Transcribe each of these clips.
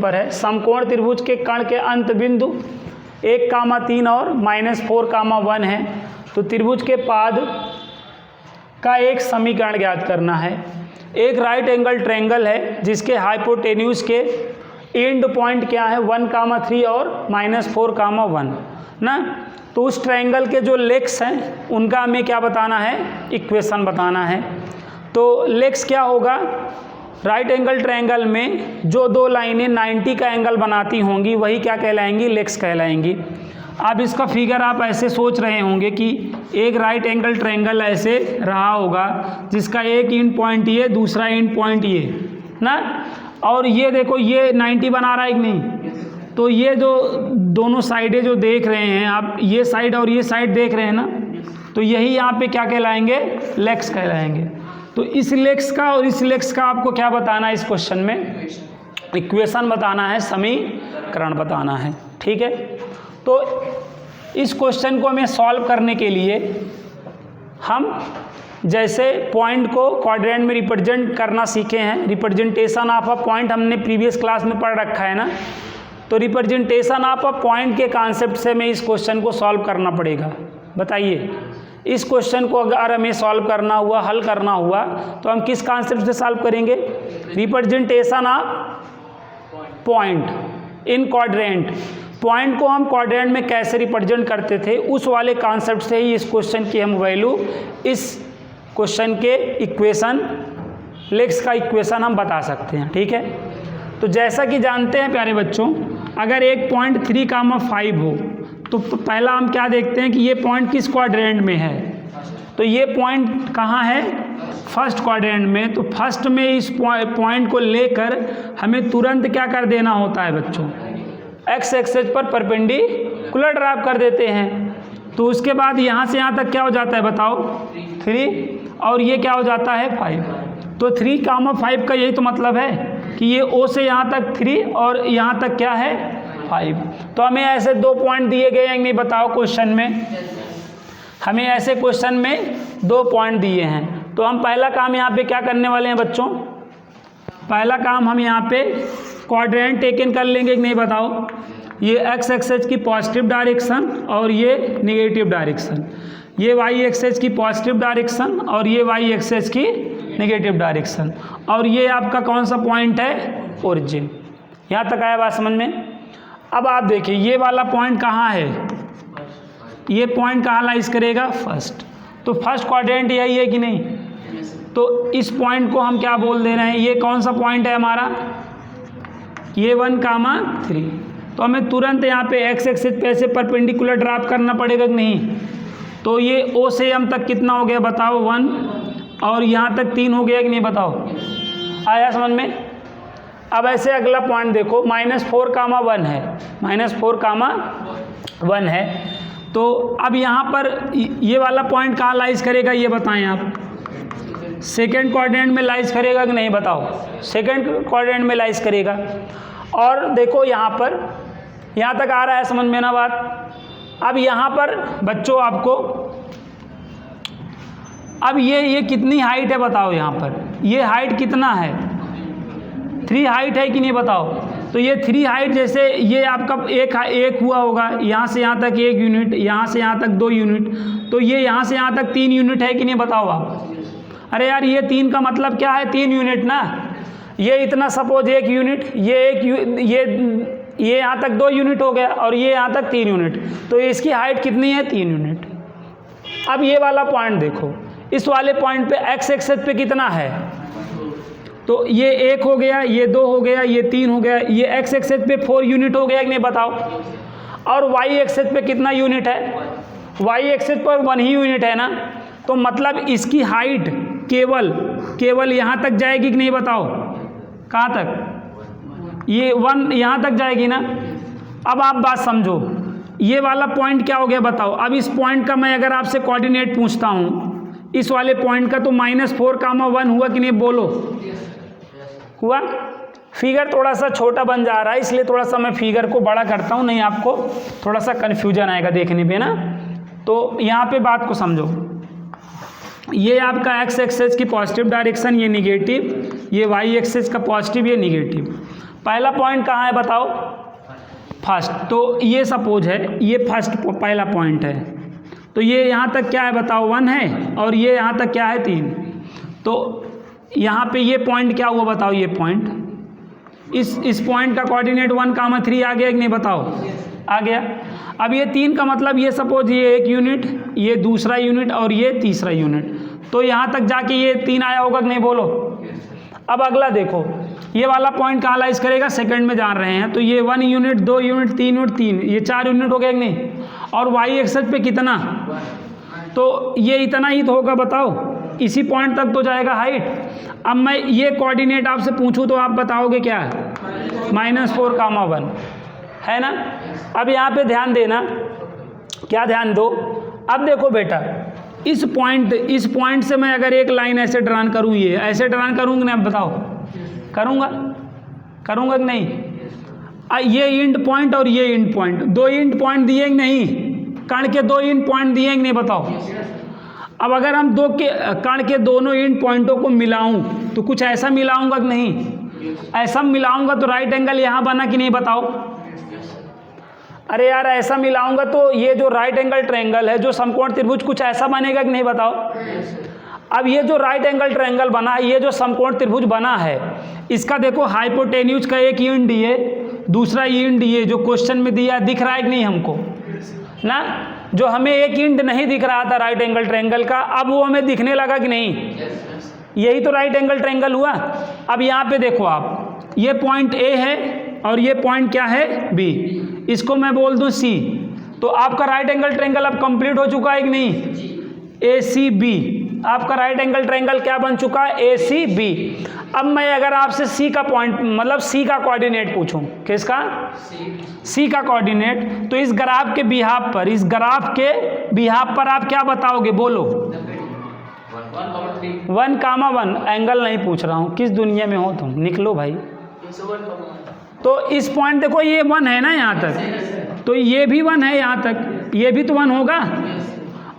पर है समकोण त्रिभुज के कर्ण के अंत बिंदु 1,3 और -4,1 है। तो त्रिभुज के पाद का एक समीकरण ज्ञात करना है। एक राइट एंगल ट्रायंगल है जिसके हाइपोटेन्यूज के एंड पॉइंट क्या है 1,3 और -4,1 ना। तो उस ट्रायंगल के जो लेग्स हैं उनका हमें क्या बताना है, इक्वेशन बताना है। तो लेग्स क्या होगा, राइट एंगल ट्रायंगल में जो दो लाइनें 90 का एंगल बनाती होंगी वही क्या कहलाएंगी, लेग्स कहलाएंगी। अब इसका फिगर आप ऐसे सोच रहे होंगे कि एक राइट एंगल ट्रायंगल ऐसे रहा होगा जिसका एक एंड पॉइंट ये, दूसरा एंड पॉइंट ये ना, और ये देखो ये 90 बना रहा है कि नहीं। तो ये जो दोनों साइडें जो देख रहे हैं आप, ये साइड और ये साइड देख रहे हैं ना, तो यही यहाँ पे क्या कहलाएंगे, लेग्स कहलाएंगे। तो इस लेग्स का और इस लेग्स का आपको क्या बताना है, इस क्वेश्चन में इक्वेशन बताना है, समीकरण बताना है। ठीक है, तो इस क्वेश्चन को हमें सॉल्व करने के लिए हम जैसे पॉइंट को क्वाड्रेंट में रिप्रेजेंट करना सीखे हैं, रिप्रेजेंटेशन ऑफ अ पॉइंट हमने प्रीवियस क्लास में पढ़ रखा है ना। तो रिप्रेजेंटेशन ऑफ अ पॉइंट के कॉन्सेप्ट से हमें इस क्वेश्चन को सॉल्व करना पड़ेगा। बताइए, इस क्वेश्चन को अगर हमें सॉल्व करना हुआ, हल करना हुआ, तो हम किस कॉन्सेप्ट से सॉल्व करेंगे, representation of point in quadrant. Point को हम क्वाड्रेंट में कैसे रिप्रेजेंट करते थे उस वाले कॉन्सेप्ट से ही इस क्वेश्चन की हम वैल्यू, इस क्वेश्चन के इक्वेशन, लेग्स का इक्वेशन हम बता सकते हैं। ठीक है, तो जैसा कि जानते हैं प्यारे बच्चों, अगर एक पॉइंट 3,5 हो तो पहला हम क्या देखते हैं कि ये पॉइंट किस क्वाड्रेंट में है। तो ये पॉइंट कहाँ है, फर्स्ट क्वाड्रेंट में। तो फर्स्ट में इस पॉइंट को लेकर हमें तुरंत क्या कर देना होता है बच्चों, एक्स एक्सिस पर परपेंडिकुलर ड्राइव कर देते हैं। तो उसके बाद यहाँ से यहाँ तक क्या हो जाता है बताओ, 3, और ये क्या हो जाता है 5। तो 3,5 का यही तो मतलब है कि ये O से यहाँ तक 3 और यहाँ तक क्या है 5। तो हमें ऐसे दो पॉइंट दिए गए हैं नहीं, बताओ क्वेश्चन में हमें ऐसे क्वेश्चन में 2 पॉइंट दिए हैं। तो हम पहला काम यहाँ पे क्या करने वाले हैं बच्चों, पहला काम हम यहाँ पे क्वाड्रेंट टेकन कर लेंगे कि नहीं, बताओ। ये एक्स एक्सिस की पॉजिटिव डायरेक्शन और ये निगेटिव डायरेक्शन, ये वाई एक्सिस की पॉजिटिव डायरेक्शन और ये वाई एक्सिस की नेगेटिव डायरेक्शन, और ये आपका कौन सा पॉइंट है, ओरिजिन। यहाँ तक आया बात समझ में। अब आप देखिए ये वाला पॉइंट कहाँ है, ये पॉइंट कहाँ लाइज करेगा, फर्स्ट। तो फर्स्ट क्वाड्रेंट यही है कि नहीं। तो इस पॉइंट को हम क्या बोल दे रहे हैं, ये कौन सा पॉइंट है हमारा, ये 1,3। तो हमें तुरंत यहाँ पे एक्स एक्सिस पे ऐसे परपेंडिकुलर ड्राप करना पड़ेगा कि नहीं। तो ये O से M तक कितना हो गया बताओ, 1, और यहाँ तक 3 हो गया कि नहीं, बताओ। आया समझ में। अब ऐसे अगला पॉइंट देखो, -4,1 है, -4,1 है। तो अब यहाँ पर ये वाला पॉइंट कहाँ लाइज करेगा, ये बताएं आप। सेकेंड क्वाड्रेंट में लाइज करेगा कि नहीं, बताओ। सेकेंड क्वाड्रेंट में लाइज करेगा। और देखो यहाँ पर, यहाँ तक आ रहा है समझ में ना बात। अब यहाँ पर बच्चों आपको, अब ये कितनी हाइट है बताओ, यहाँ पर ये हाइट कितना है, 3 हाइट है कि नहीं, बताओ। तो ये 3 हाइट, जैसे ये आपका एक हुआ होगा, यहाँ से यहाँ तक 1 यूनिट, यहाँ से यहाँ तक 2 यूनिट, तो ये यहाँ से यहाँ तक 3 यूनिट है कि नहीं, बताओ आप। अरे यार ये 3 का मतलब क्या है, 3 यूनिट ना। ये इतना सपोज 1 यूनिट, ये यहाँ तक 2 यूनिट हो गया और ये यहाँ तक 3 यूनिट, तो इसकी हाइट कितनी है, 3 यूनिट। अब ये वाला पॉइंट देखो, इस वाले पॉइंट पे एक्स एक्सिस पे कितना है, तो ये 1 हो गया, ये 2 हो गया, ये 3 हो गया, ये एक्स एक्सिस पे 4 यूनिट हो गया कि नहीं, बताओ। और वाई एक्सिस पे कितना यूनिट है, वाई एक्सिस पर 1 ही यूनिट है ना। तो मतलब इसकी हाइट केवल यहाँ तक जाएगी कि नहीं, बताओ। कहाँ तक, ये 1 यहाँ तक जाएगी ना। अब आप बात समझो, ये वाला पॉइंट क्या हो गया बताओ। अब इस पॉइंट का मैं अगर आपसे कोऑर्डिनेट पूछता हूँ इस वाले पॉइंट का, तो -4,1 हुआ कि नहीं, बोलो। हुआ। फिगर थोड़ा सा छोटा बन जा रहा है, इसलिए थोड़ा सा मैं फिगर को बड़ा करता हूँ, नहीं आपको थोड़ा सा कन्फ्यूजन आएगा देखने पे ना। तो यहाँ पे बात को समझो, ये आपका एक्स एक्सिस की पॉजिटिव डायरेक्शन, ये निगेटिव, ये वाई एक्सिस का पॉजिटिव, ये निगेटिव। पहला पॉइंट कहाँ है बताओ? फर्स्ट। तो ये सपोज है ये फर्स्ट पहला पॉइंट है, तो ये यहाँ तक क्या है बताओ? 1 है, और ये यहाँ तक क्या है? 3। तो यहाँ पे ये पॉइंट क्या हुआ बताओ? ये पॉइंट, इस पॉइंट का कोऑर्डिनेट 1,3 आ गया कि नहीं बताओ? आ गया। अब ये 3 का मतलब ये सपोज ये एक यूनिट, ये दूसरा यूनिट और ये तीसरा यूनिट, तो यहाँ तक जाके ये 3 आया होगा कि नहीं बोलो? अब अगला देखो, ये वाला पॉइंट कहाँ लाइज करेगा? सेकंड में जान रहे हैं, तो ये 1 यूनिट 2 यूनिट 3 यूनिट 3, ये 4 यूनिट हो गया कि नहीं? और वाई एक्सेस पे कितना? तो ये इतना ही तो होगा बताओ, इसी पॉइंट तक तो जाएगा हाइट। अब मैं ये कोऑर्डिनेट आपसे पूछूं तो आप बताओगे क्या है? -4,1 है ना। अब यहाँ पे ध्यान देना, क्या ध्यान दो? अब देखो बेटा, इस पॉइंट से मैं अगर एक लाइन ऐसे ड्रान करूँ, ये ऐसे ड्रान करूँगा ना, आप बताओ करूँगा कि नहीं? ये इंड पॉइंट और ये इंड पॉइंट, 2 इंड पॉइंट दिए कि नहीं? कण के 2 इंड पॉइंट दिए कि नहीं बताओ? अब अगर हम कण के दोनों इंड पॉइंटों को मिलाऊं तो कुछ ऐसा मिलाऊंगा कि नहीं? ऐसा मिलाऊंगा तो राइट एंगल यहाँ बना कि नहीं बताओ? अरे यार ऐसा मिलाऊंगा तो ये जो राइट एंगल ट्रायंगल है, जो समकोण त्रिभुज, कुछ ऐसा बनेगा कि नहीं बताओ? अब ये जो राइट एंगल ट्रायंगल बना है, ये जो समकोण त्रिभुज बना है, इसका देखो हाइपोटेन्यूज का एक इंड ये, दूसरा इंड ये, जो क्वेश्चन में दिया दिख रहा है कि नहीं हमको ना? जो हमें एक इंड नहीं दिख रहा था राइट एंगल ट्रायंगल का, अब वो हमें दिखने लगा कि नहीं? यही तो राइट एंगल ट्रायंगल हुआ। अब यहाँ पे देखो आप, ये पॉइंट ए है और ये पॉइंट क्या है? बी। इसको मैं बोल दूं सी, तो आपका राइट एंगल ट्रायंगल अब कंप्लीट हो चुका है कि नहीं? ए सी बी, आपका राइट एंगल ट्रायंगल क्या बन चुका है? ए सी बी। अब मैं अगर आपसे सी का पॉइंट मतलब सी का कोऑर्डिनेट पूछूं, किसका? सी का कोऑर्डिनेट, तो इस ग्राफ के बिहाफ पर आप क्या बताओगे? बोलो। 1,1 एंगल नहीं पूछ रहा हूँ, किस दुनिया में हो तुम? निकलो भाई। तो इस पॉइंट देखो, ये 1 है ना यहाँ तक, तो ये भी 1 है यहाँ तक, ये भी तो 1 होगा,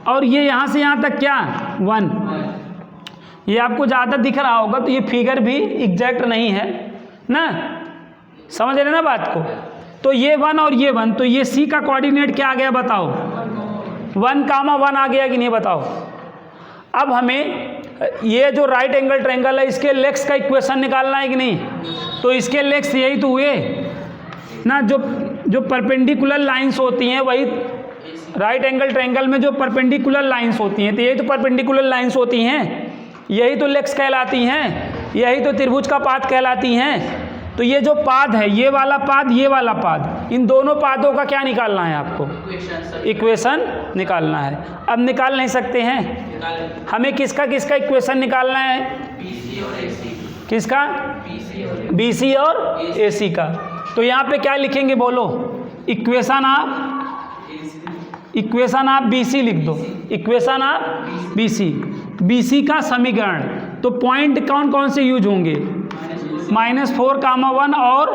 और ये यहाँ से यहाँ तक क्या? 1। ये आपको ज़्यादा दिख रहा होगा, तो ये फिगर भी एग्जैक्ट नहीं है ना, समझ रहे ना बात को? तो ये 1 और ये 1, तो ये सी का कोऑर्डिनेट क्या आ गया बताओ? 1,1 आ गया कि नहीं बताओ? अब हमें ये जो राइट एंगल ट्रायंगल है, इसके लेग्स का इक्वेशन निकालना है कि नहीं? तो इसके लेग्स यही तो हुए ना, जो परपेंडिकुलर लाइंस होती हैं, वही राइट एंगल ट्रायंगल में जो परपेंडिकुलर लाइंस होती हैं, तो यही तो परपेंडिकुलर लाइंस होती हैं, यही तो लेग्स कहलाती हैं, यही तो त्रिभुज का पाद कहलाती हैं। तो ये जो पाद है, ये वाला पाद, इन दोनों पादों का क्या निकालना है आपको? इक्वेशन निकालना है। अब निकाल नहीं सकते हैं, हमें किसका इक्वेशन निकालना है? किसका? BC और AC का। तो यहाँ पे क्या लिखेंगे बोलो? इक्वेशन आप BC लिख दो, इक्वेशन आप BC का समीकरण। तो पॉइंट कौन कौन से यूज होंगे? -4,1 और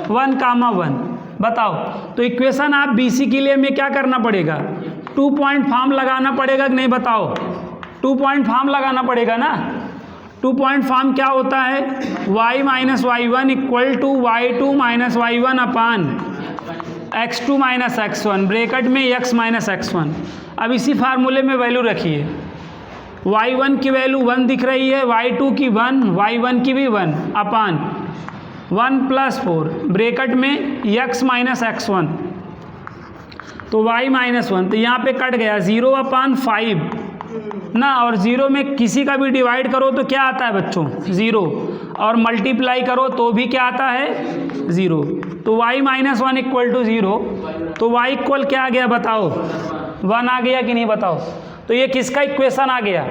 1,1 बताओ। तो इक्वेशन आप BC के लिए हमें क्या करना पड़ेगा? 2 पॉइंट फॉर्म लगाना पड़ेगा कि नहीं बताओ? 2 पॉइंट फॉर्म लगाना पड़ेगा ना। 2 पॉइंट फॉर्म क्या होता है? y - y1 = y2 - y1 अपान x2 - x1 ब्रैकेट में x - x1। अब इसी फार्मूले में वैल्यू रखिए, y1 की वैल्यू 1 दिख रही है, y2 की 1, y1 की भी 1 अपान 1 + 4 ब्रैकेट में x - x1, तो y - 1, तो यहाँ पे कट गया 0/5 ना, और 0 में किसी का भी डिवाइड करो तो क्या आता है बच्चों? 0, और मल्टीप्लाई करो तो भी क्या आता है? 0। तो y - 1 = 0, तो y इक्वल क्या आ गया बताओ? 1 आ गया कि नहीं बताओ? तो ये किसका इक्वेशन आ गया?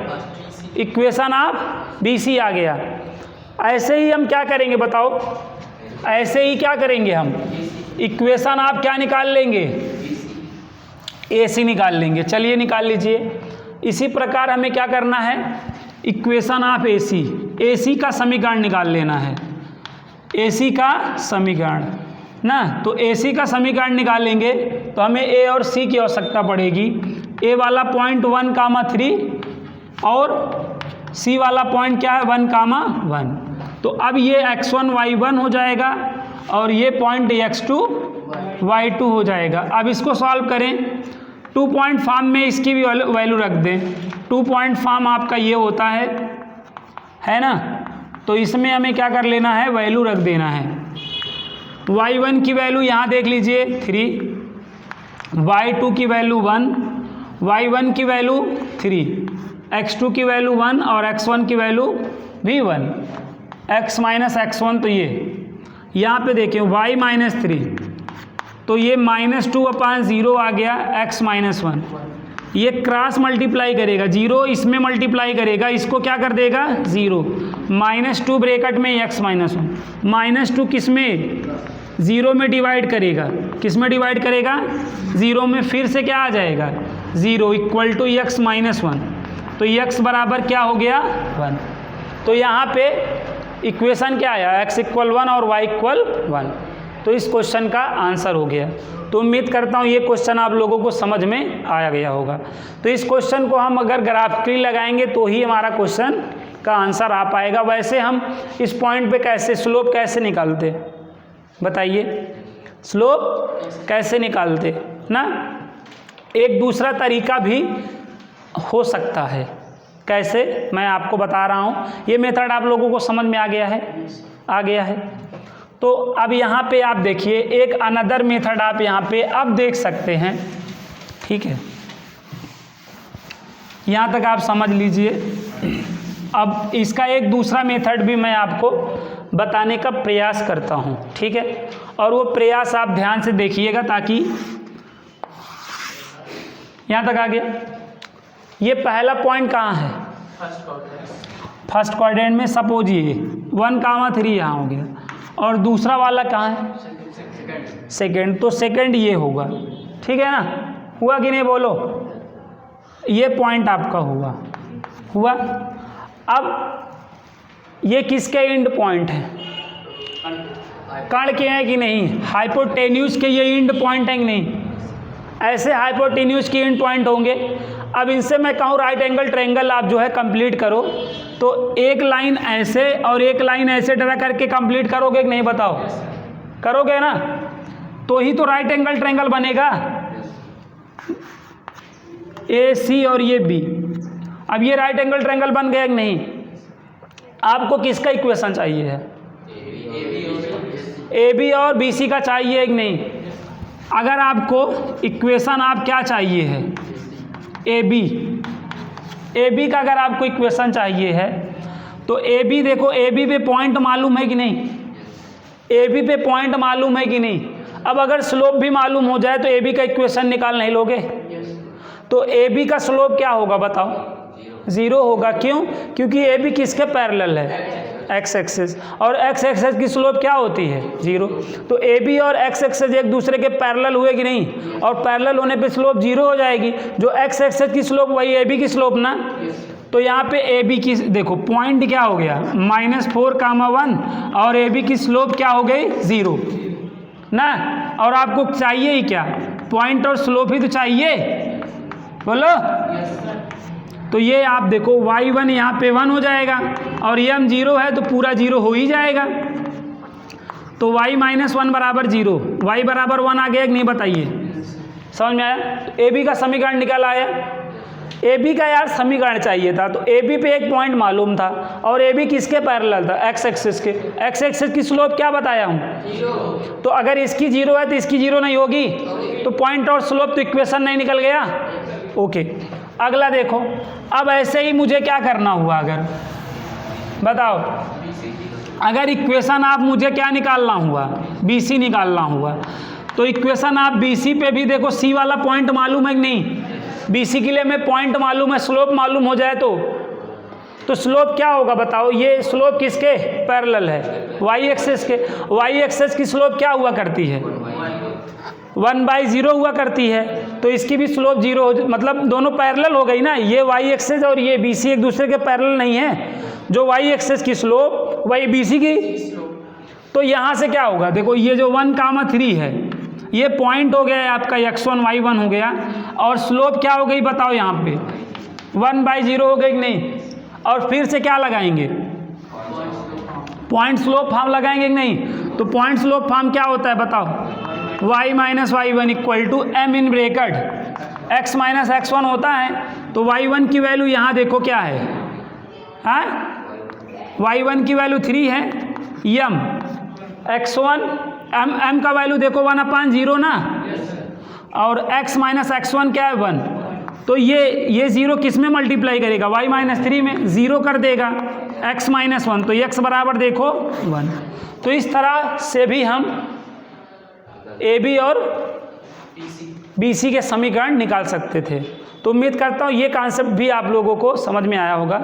इक्वेशन आप BC आ गया। ऐसे ही हम क्या करेंगे बताओ? ऐसे ही क्या करेंगे हम? इक्वेशन आप क्या निकाल लेंगे? AC निकाल लेंगे। चलिए निकाल लीजिए। इसी प्रकार हमें क्या करना है? इक्वेशन ऑफ AC का समीकरण निकाल लेना है, AC का समीकरण ना। तो AC का समीकरण निकालेंगे तो हमें A और C की आवश्यकता पड़ेगी। A वाला पॉइंट 1,3 और C वाला पॉइंट क्या है? 1,1। तो अब ये x1 y1 हो जाएगा और ये पॉइंट x2 y2 हो जाएगा। अब इसको सॉल्व करें, 2 पॉइंट फॉर्म में इसकी भी वैल्यू रख दें। 2 पॉइंट फॉर्म आपका ये होता है ना, तो इसमें हमें क्या कर लेना है, वैल्यू रख देना है। y1 की वैल्यू यहाँ देख लीजिए 3, y2 की वैल्यू 1, y1 की वैल्यू 3, x2 की वैल्यू 1 और x1 की वैल्यू भी 1, x माइनस x1, तो ये यहाँ पे देखें y माइनस 3, तो ये -2/0 आ गया, x माइनस 1, ये क्रॉस मल्टीप्लाई करेगा, 0 इसमें मल्टीप्लाई करेगा, इसको क्या कर देगा 0, -2 ब्रैकेट में x माइनस 1, -2 किस में 0 में डिवाइड करेगा, किस में डिवाइड करेगा 0 में, फिर से क्या आ जाएगा 0 इक्वल टू x माइनस 1, तो x बराबर क्या हो गया 1। तो यहाँ पे इक्वेशन क्या आया, x इक्वल 1 और y इक्वल 1, तो इस क्वेश्चन का आंसर हो गया। तो उम्मीद करता हूँ ये क्वेश्चन आप लोगों को समझ में आया गया होगा। तो इस क्वेश्चन को हम अगर ग्राफिकली लगाएंगे तो ही हमारा क्वेश्चन का आंसर आ पाएगा। वैसे हम इस पॉइंट पे कैसे स्लोप कैसे निकालते, बताइए स्लोप कैसे निकालते ना। एक दूसरा तरीका भी हो सकता है, कैसे मैं आपको बता रहा हूँ। ये मेथड आप लोगों को समझ में आ गया है। तो अब यहाँ पे आप देखिए एक अनदर मेथड आप यहाँ पे अब देख सकते हैं, ठीक है, यहाँ तक आप समझ लीजिए। अब इसका एक दूसरा मेथड भी मैं आपको बताने का प्रयास करता हूँ, ठीक है, और वो प्रयास आप ध्यान से देखिएगा ताकि यहाँ तक आ गया। ये पहला पॉइंट कहाँ है, फर्स्ट क्वाड्रेंट में, सपोज ये 1,3 यहाँ हो गया, और दूसरा वाला कहाँ है सेकंड, तो सेकंड ये होगा, ठीक है ना। हुआ कि नहीं बोलो, ये पॉइंट आपका हुआ। अब ये किसके एंड पॉइंट है, कण के हैं कि नहीं, हाइपोटेन्यूज के ये एंड पॉइंट है कि नहीं, ऐसे हाइपोटेन्यूज के एंड पॉइंट होंगे। अब इनसे मैं कहूँ राइट एंगल ट्रायंगल आप जो है कंप्लीट करो, तो एक लाइन ऐसे और एक लाइन ऐसे ड्रा करके कंप्लीट करोगे कि नहीं, बताओ करोगे ना, तो ही तो राइट एंगल ट्रायंगल बनेगा, AC और ये B। अब ये राइट एंगल ट्रायंगल बन गया कि नहीं। आपको किसका इक्वेशन चाहिए है, AB और BC का चाहिए कि नहीं। अगर आपको इक्वेशन आप क्या चाहिए है, AB का अगर आपको इक्वेशन चाहिए है तो AB देखो, AB पे पॉइंट मालूम है कि नहीं, AB पे पॉइंट मालूम है कि नहीं। अब अगर स्लोप भी मालूम हो जाए तो AB का इक्वेशन निकाल नहीं लोगे, तो AB का स्लोप क्या होगा बताओ, 0 होगा। क्यों, क्योंकि AB किसके पैरेलल है, x एक्सिस, और x एक्सिस की स्लोप क्या होती है 0। तो AB और x एक्सिस एक दूसरे के पैरेलल हुए कि नहीं, और पैरेलल होने पे स्लोप 0 हो जाएगी। जो x एक्सिस की स्लोप वही AB की स्लोप ना। तो यहाँ पे AB की देखो पॉइंट क्या हो गया -4,1 और AB की स्लोप क्या हो गई 0 ना। और आपको चाहिए ही क्या, पॉइंट और स्लोप ही तो चाहिए, बोलो। तो ये आप देखो y1 यहाँ पे 1 हो जाएगा और ये हम 0 है तो पूरा 0 हो ही जाएगा। तो y माइनस 1 बराबर 0, y बराबर 1 आ गया कि नहीं, बताइए समझ में आया। तो AB का समीकरण निकल आया। AB का यार समीकरण चाहिए था, तो AB पे एक पॉइंट मालूम था और AB किसके पैरेलल था, x एक्सिस के। x एक्सिस की स्लोप क्या बताया हूँ 0। तो अगर इसकी 0 है तो इसकी 0 नहीं होगी, तो पॉइंट और स्लोप तो इक्वेशन नहीं निकल गया। ओके, अगला देखो। अब ऐसे ही मुझे क्या करना हुआ, अगर बताओ, अगर इक्वेशन आप मुझे क्या निकालना हुआ, BC निकालना हुआ, तो इक्वेशन आप BC पे भी देखो, C वाला पॉइंट मालूम है कि नहीं। BC के लिए हमें पॉइंट मालूम है, स्लोप मालूम हो जाए तो स्लोप क्या होगा बताओ। ये स्लोप किसके पैरेलल है, y एक्सिस के। y एक्सिस की स्लोप क्या हुआ करती है 1/0 हुआ करती है, तो इसकी भी स्लोप 0 हो, मतलब दोनों पैरेलल हो गई ना। ये y एक्सिस और ये BC एक दूसरे के पैरेलल नहीं है। जो y एक्सिस की स्लोप वही BC की। तो यहाँ से क्या होगा, देखो ये जो 1,3 है ये पॉइंट हो गया आपका x1 y1 हो गया, और स्लोप क्या हो गई बताओ, यहाँ पे 1/0 हो गई कि नहीं। और फिर से क्या लगाएंगे, पॉइंट स्लोप फॉर्म लगाएंगे कि नहीं? तो पॉइंट स्लोप फॉर्म क्या होता है बताओ? y minus y one equal to M in bracket x minus x1 होता है। तो y1 की वैल्यू यहाँ देखो क्या है, हाँ y1 की वैल्यू 3 है, m x1 m का वैल्यू देखो 1/0 ना, और x माइनस x1 क्या है 1। तो ये 0 किस में मल्टीप्लाई करेगा? y माइनस 3 में 0 कर देगा x माइनस 1, तो x बराबर देखो 1। तो इस तरह से भी हम AB और BC के समीकरण निकाल सकते थे। तो उम्मीद करता हूँ ये कॉन्सेप्ट भी आप लोगों को समझ में आया होगा,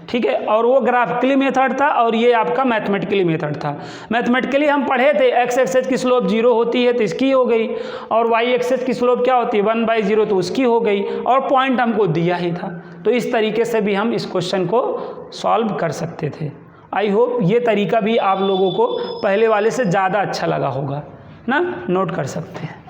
ठीक है। और वो ग्राफिकली मेथड था और ये आपका मैथमेटिकली मेथड था। मैथमेटिकली हम पढ़े थे x एक्सेस की स्लोप 0 होती है तो इसकी हो गई, और y एक्सेस की स्लोप क्या होती है 1/0 तो उसकी हो गई, और पॉइंट हमको दिया ही था। तो इस तरीके से भी हम इस क्वेश्चन को सॉल्व कर सकते थे। आई होप ये तरीका भी आप लोगों को पहले वाले से ज़्यादा अच्छा लगा होगा ना, नोट कर सकते हैं।